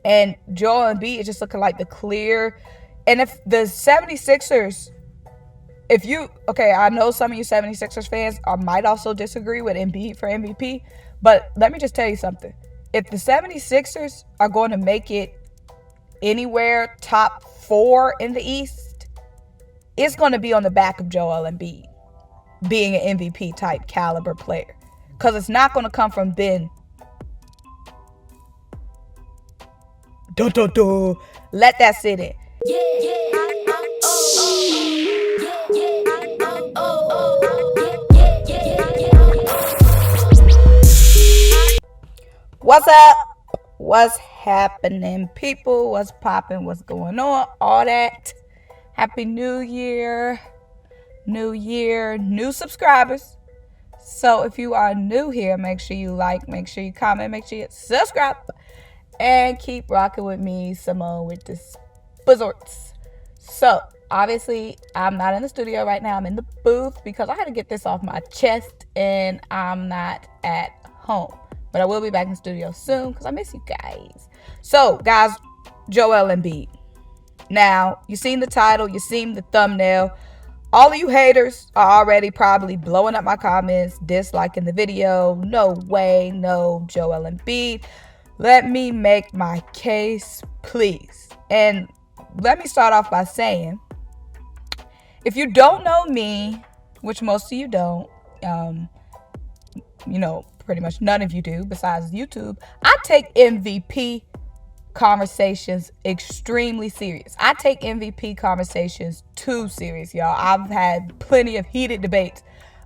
And Joel Embiid is just looking like the clear. And if the 76ers, I know some of you 76ers fans might also disagree with Embiid for MVP, but let me just tell you something. If the 76ers are going to make it anywhere top 4 in the East, it's going to be on the back of Joel Embiid being an MVP type caliber player. Because it's not going to come from Ben. Let that sit in. What's up? What's happening, people? What's popping? What's going on? All that. Happy New Year. New year, new subscribers. So if you are new here, make sure you like, make sure you comment, make sure you subscribe, and keep rocking with me, Symone with the Sports. So obviously I'm not in the studio right now. I'm in the booth because I had to get this off my chest, and I'm not at home. But I will be back in the studio soon because I miss you guys. So guys, Joel Embiid. Now, you seen the title, you seen the thumbnail. All of you haters are already probably blowing up my comments, disliking the video. No way, no Joel Embiid. Let me make my case, please. And let me start off by saying, if you don't know me, which most of you don't, pretty much none of you do besides YouTube, I take MVP conversations extremely serious. I take MVP conversations too serious, y'all. I've had plenty of heated debates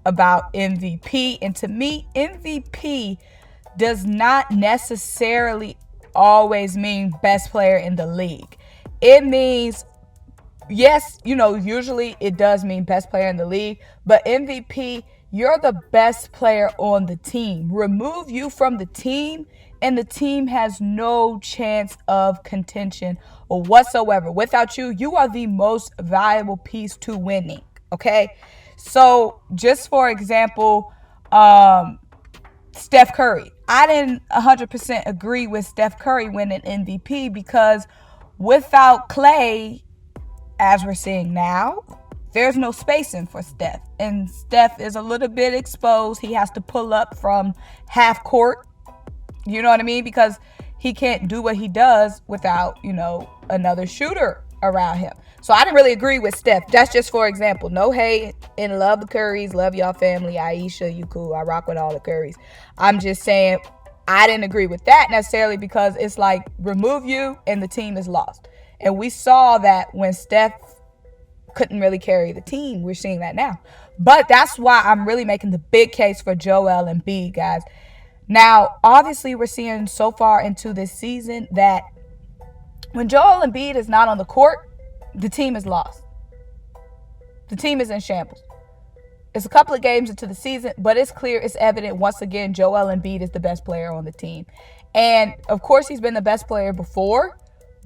about MVP, and to me, MVP does not necessarily always mean best player in the league. It means, yes, usually it does mean best player in the league, but MVP, you're the best player on the team. Remove you from the team, and the team has no chance of contention or whatsoever. Without you, you are the most valuable piece to winning, okay? So, just for example, Steph Curry. I didn't 100% agree with Steph Curry winning MVP because without Clay, as we're seeing now, there's no spacing for Steph. And Steph is a little bit exposed. He has to pull up from half court. You know what I mean? Because he can't do what he does without, another shooter around him. So I didn't really agree with Steph. That's just for example. No hate, and love the Currys. Love y'all family. Aisha, you cool. I rock with all the Currys. I'm just saying I didn't agree with that necessarily because it's like remove you and the team is lost. And we saw that when Steph couldn't really carry the team. We're seeing that now. But that's why I'm really making the big case for Joel Embiid, guys. Now, obviously, we're seeing so far into this season that when Joel Embiid is not on the court, the team is lost. The team is in shambles. It's a couple of games into the season, but it's clear, it's evident once again, Joel Embiid is the best player on the team. And, of course, he's been the best player before,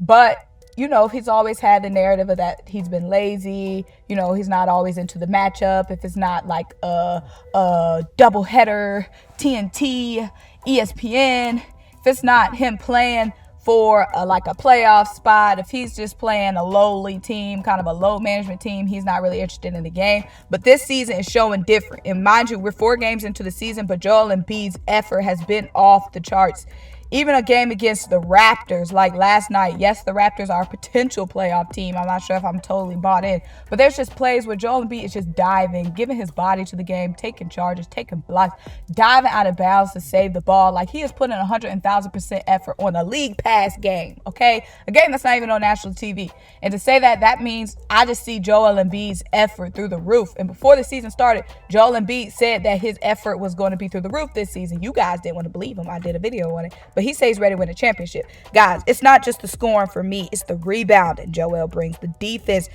but he's always had the narrative of that he's been lazy. He's not always into the matchup. If it's not like a doubleheader, TNT, ESPN, if it's not him playing for a playoff spot, if he's just playing a lowly team, kind of a low management team, he's not really interested in the game. But this season is showing different. And mind you, we're 4 games into the season, but Joel Embiid's effort has been off the charts. Even a game against the Raptors, like last night. Yes, the Raptors are a potential playoff team. I'm not sure if I'm totally bought in. But there's just plays where Joel Embiid is just diving, giving his body to the game, taking charges, taking blocks, diving out of bounds to save the ball. Like, he is putting 100,000% effort on a league pass game, okay? A game that's not even on national TV. And to say that means I just see Joel Embiid's effort through the roof. And before the season started, Joel Embiid said that his effort was going to be through the roof this season. You guys didn't want to believe him. I did a video on it. But he says he's ready to win a championship. Guys, it's not just the scoring for me. It's the rebounding Joel brings, the defense,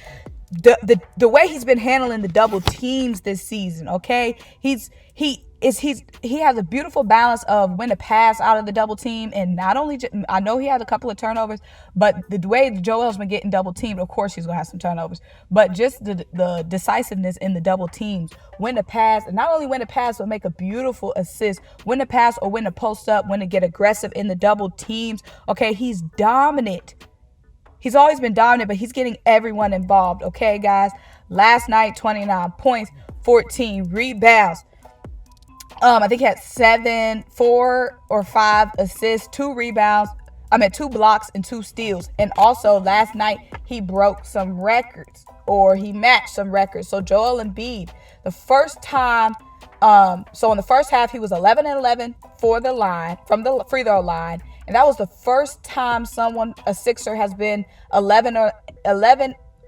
the way he's been handling the double teams this season, okay? he has a beautiful balance of when to pass out of the double team, and not only I know he had a couple of turnovers, but the way Joel's been getting double teamed, of course he's gonna have some turnovers, but just the decisiveness in the double teams, when to pass, and not only when to pass but make a beautiful assist, when to pass or when to post up, when to get aggressive in the double teams. Okay, he's dominant. He's always been dominant, but he's getting everyone involved. Okay, guys. Last night, 29 points, 14 rebounds. I think he had 4 or 5 assists, 2 rebounds. 2 blocks and 2 steals. And also last night he broke some records, or he matched some records. So Joel Embiid, the first time, so in the first half he was 11 and 11 for the line, from the free throw line, and that was the first time a Sixer has been 11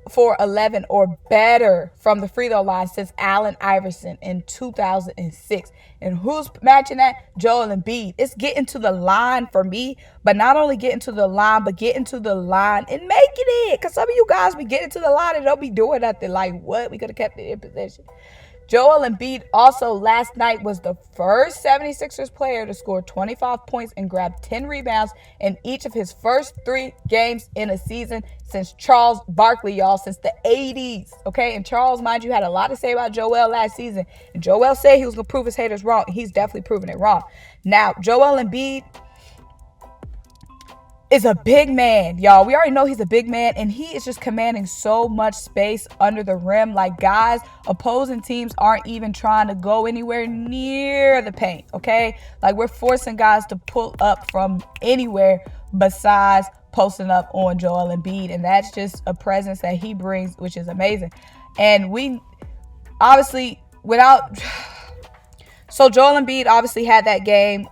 for 11 or better from the free throw line since Allen Iverson in 2006. And who's matching that? Joel Embiid. It's getting to the line for me, but not only getting to the line, but getting to the line and making it. Because some of you guys be getting to the line and don't be doing nothing. Like, what? We could have kept it in possession. Joel Embiid also last night was the first 76ers player to score 25 points and grab 10 rebounds in each of his first 3 games in a season since Charles Barkley, y'all, since the 80s. Okay, and Charles, mind you, had a lot to say about Joel last season. And Joel said he was going to prove his haters wrong. He's definitely proving it wrong. Now, Joel Embiid is a big man, y'all. We already know he's a big man, and he is just commanding so much space under the rim. Like, guys, opposing teams aren't even trying to go anywhere near the paint, okay? Like, we're forcing guys to pull up from anywhere besides posting up on Joel Embiid, and that's just a presence that he brings, which is amazing. And we obviously, so Joel Embiid obviously had that game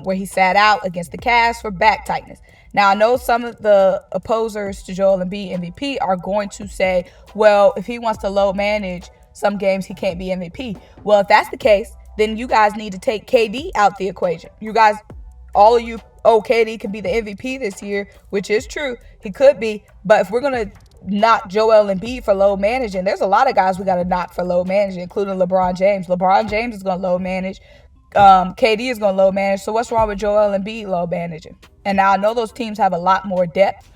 where he sat out against the Cavs for back tightness. Now, I know some of the opposers to Joel Embiid MVP are going to say, well, if he wants to load manage some games, he can't be MVP. Well, if that's the case, then you guys need to take KD out the equation. You guys, all of you, KD can be the MVP this year, which is true. He could be. But if we're going to knock Joel Embiid for load managing, there's a lot of guys we got to knock for load managing, including LeBron James. LeBron James is going to load manage. KD is going to load manage. So what's wrong with Joel Embiid load managing? And now I know those teams have a lot more depth,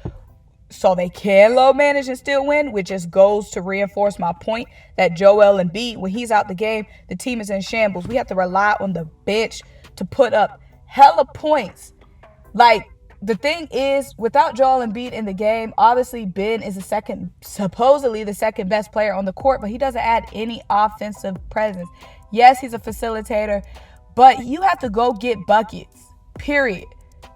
so they can load manage and still win, which just goes to reinforce my point that Joel Embiid, when he's out the game, the team is in shambles. We have to rely on the bench to put up hella points. Like, the thing is, without Joel Embiid in the game, obviously Ben is supposedly the second best player on the court, but he doesn't add any offensive presence. Yes, he's a facilitator, but you have to go get buckets, period.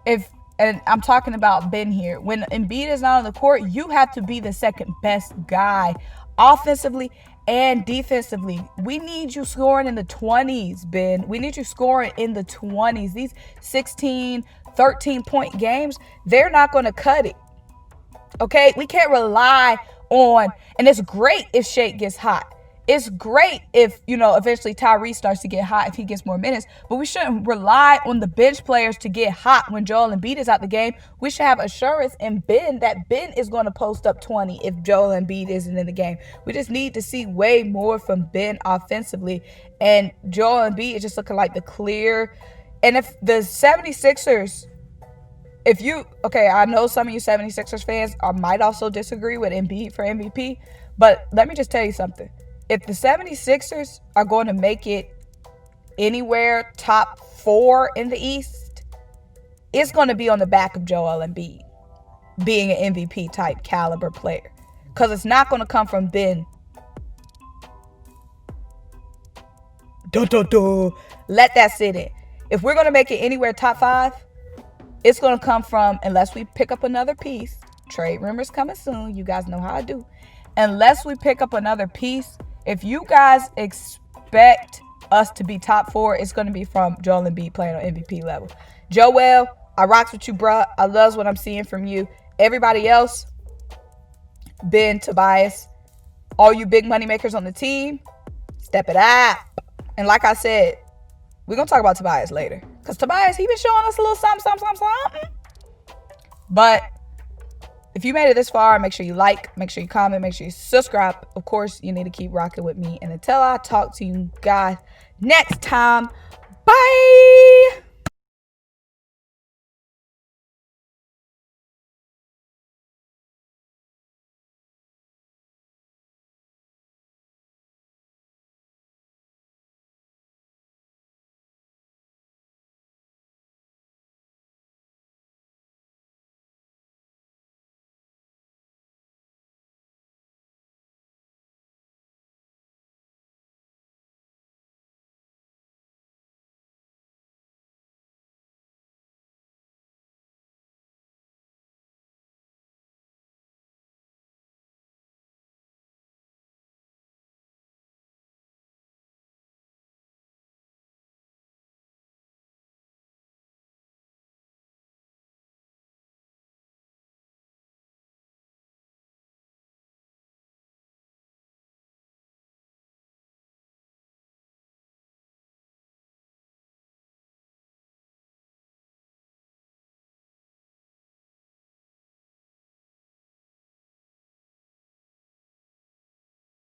And I'm talking about Ben here. When Embiid is not on the court, you have to be the second best guy offensively and defensively. We need you scoring in the 20s, Ben. We need you scoring in the 20s. These 16, 13-point games, they're not going to cut it. Okay? We can't rely on, and it's great if Shake gets hot. It's great if, eventually Tyrese starts to get hot if he gets more minutes. But we shouldn't rely on the bench players to get hot when Joel Embiid is out the game. We should have assurance in Ben that Ben is going to post up 20 if Joel Embiid isn't in the game. We just need to see way more from Ben offensively. And Joel Embiid is just looking like the clear. And if the 76ers, I know some of you 76ers fans might also disagree with Embiid for MVP. But let me just tell you something. If the 76ers are going to make it anywhere top 4 in the East, it's going to be on the back of Joel Embiid being an MVP type caliber player. Because it's not going to come from Ben. Let that sit in. If we're going to make it anywhere top 5, it's going to come from, unless we pick up another piece. Trade rumors coming soon. You guys know how I do. Unless we pick up another piece, if you guys expect us to be top 4, it's going to be from Joel Embiid playing on MVP level. Joel, I rocks with you, bruh. I loves what I'm seeing from you. Everybody else, Ben, Tobias, all you big money makers on the team, step it up. And like I said, we're going to talk about Tobias later. Because Tobias, he been showing us a little something. But If you made it this far, make sure you like, make sure you comment, make sure you subscribe. Of course, you need to keep rocking with me. And until I talk to you guys next time, bye.